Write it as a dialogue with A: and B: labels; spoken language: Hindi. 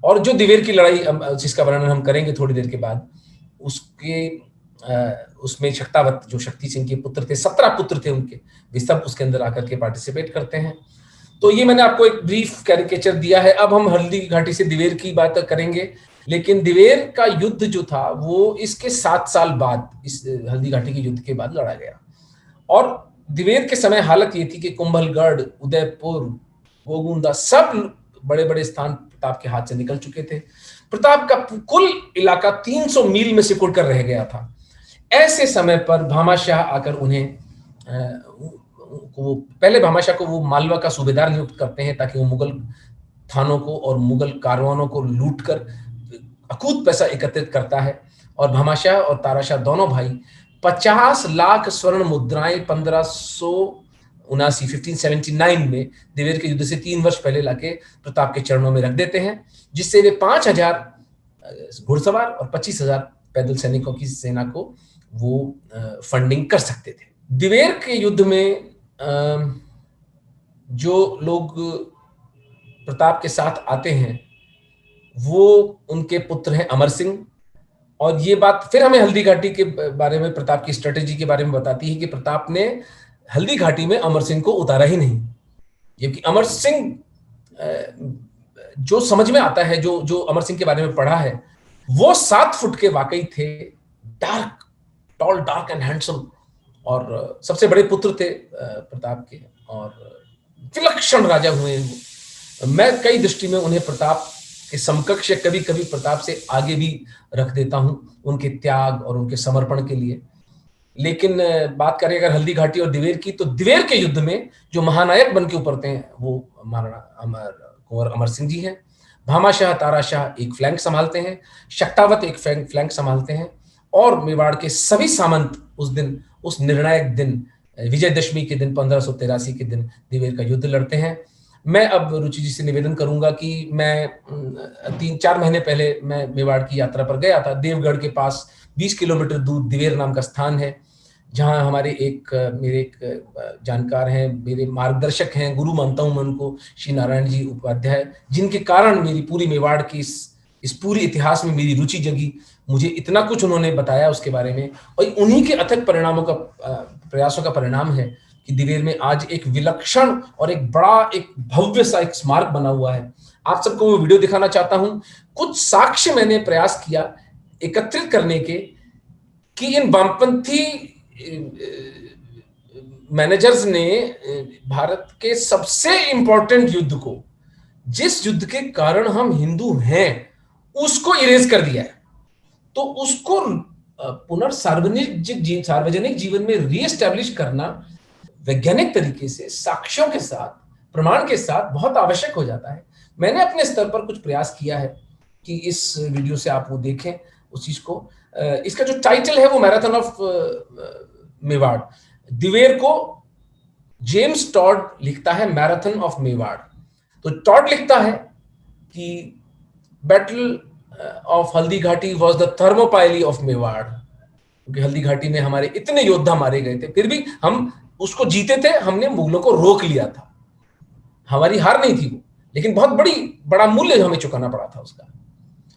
A: और जो दिवेर की लड़ाई जिसका वर्णन हम करेंगे थोड़ी देर के बाद, उसके उसमें शक्तावत जो शक्ति सिंह के पुत्र थे, 17 पुत्र थे उनके, वे सब उसके अंदर आकर के पार्टिसिपेट करते हैं। तो ये मैंने आपको एक ब्रीफ कैरिकेचर दिया है। अब हम हल्दी घाटी से दिवेर की बात करेंगे, लेकिन दिवेर का युद्ध जो था वो इसके 7 साल बाद, इस हल्दी घाटी के युद्ध के बाद लड़ा गया। और दिवेर के समय हालत ये थी कि कुंभलगढ़, उदयपुर, गोगुंदा सब बड़े बड़े स्थान प्रताप के हाथ से निकल चुके थे। प्रताप का कुल इलाका 300 मील में सिकुड़ कर रह गया था। ऐसे समय पर भामाशाह आकर उन्हें पहले भामाशाह को वो मालवा का सूबेदार नियुक्त करते हैं ताकि वो मुगल थानों को और मुगल कारवानों को लूट कर अकूत पैसा एकत्रित करता है। और भामाशाह और ताराशाह दोनों भाई 50 लाख स्वर्ण मुद्राएं 1579 में दिवेर के युद्ध से 3 वर्ष पहले लाके प्रताप के चरणों में रख देते हैं, जिससे वे 5000 घुड़सवार और 25,000 पैदल सैनिकों की सेना को वो फंडिंग कर सकते थे। दिवेर के युद्ध में जो लोग प्रताप के साथ आते हैं वो उनके पुत्र हैं अमर सिंह। और ये बात फिर हमें हल्दी घाटी के बारे में, प्रताप की स्ट्रेटेजी के बारे में बताती है कि प्रताप ने हल्दी घाटी में अमर सिंह को उतारा ही नहीं, क्योंकि अमर सिंह जो समझ में आता है, जो अमर सिंह के बारे में पढ़ा है, वो 7 फुट के वाकई थे, dark, tall, dark and handsome, और सबसे बड़े पुत्र थे प्रताप के, और विलक्षण राजा हुए। मैं कई दृष्टि में उन्हें प्रताप के समकक्ष या कभी कभी प्रताप से आगे भी रख देता हूं उनके त्याग और उनके समर्पण के लिए। लेकिन बात करें अगर हल्दी घाटी और दिवेर की, तो दिवेर के युद्ध में जो महानायक बन के उभरते हैं वो महाराणा कुंवर अमर सिंह जी हैं। भामाशाह, ताराशाह एक फ्लैंक संभालते हैं, शक्तावत एक फ्लैंक संभालते हैं, और मेवाड़ के सभी सामंत उस दिन, उस निर्णायक दिन, विजयदशमी के दिन 1583 के दिन दिवेर का युद्ध लड़ते हैं। मैं अब रुचि जी से निवेदन करूंगा कि मैं 3-4 महीने पहले मैं मेवाड़ की यात्रा पर गया था। देवगढ़ के पास 20 किलोमीटर दूर दिवेर नाम का स्थान है, जहां हमारे मेरे एक जानकार हैं, मेरे मार्गदर्शक हैं, गुरु मानता हूं मैं उनको, श्री नारायण जी उपाध्याय, जिनके कारण मेरी पूरी मेवाड़ की इस पूरी इतिहास में मेरी रुचि जगी। मुझे इतना कुछ उन्होंने बताया उसके बारे में, और उन्हीं के अथक प्रयासों का परिणाम है कि दिवेर में आज एक विलक्षण और एक बड़ा, एक भव्य सा एक स्मारक बना हुआ है। आप सबको वो वीडियो दिखाना चाहता हूं। कुछ साक्ष्य मैंने प्रयास किया एकत्रित करने के कि इन वामपंथी मैनेजर्स ने भारत के सबसे इंपॉर्टेंट युद्ध को, जिस युद्ध के कारण हम हिंदू हैं, उसको इरेज कर दिया है। तो उसको सार्वजनिक जीवन में रीएस्टैब्लिश करना वैज्ञानिक तरीके से, साक्ष्यों के साथ, प्रमाण के साथ बहुत आवश्यक हो जाता है। मैंने अपने स्तर पर कुछ प्रयास किया है कि इस वीडियो से आप वो देखें उस चीज को। इसका जो टाइटल है वो मैराथन ऑफ मेवाड़। दिवेर को जेम्स टॉड लिखता है मैराथन ऑफ मेवाड़। तो टॉड लिखता है कि battle of Haldi Ghati was the थर्मोपाइली of Mewar, क्योंकि हल्दी घाटी में हमारे इतने योद्धा मारे गए थे, फिर भी हम उसको जीते थे, हमने मुगलों को रोक लिया था। हमारी हार नहीं थी वो, लेकिन बहुत बड़ा मूल्य हमें चुकाना पड़ा था उसका।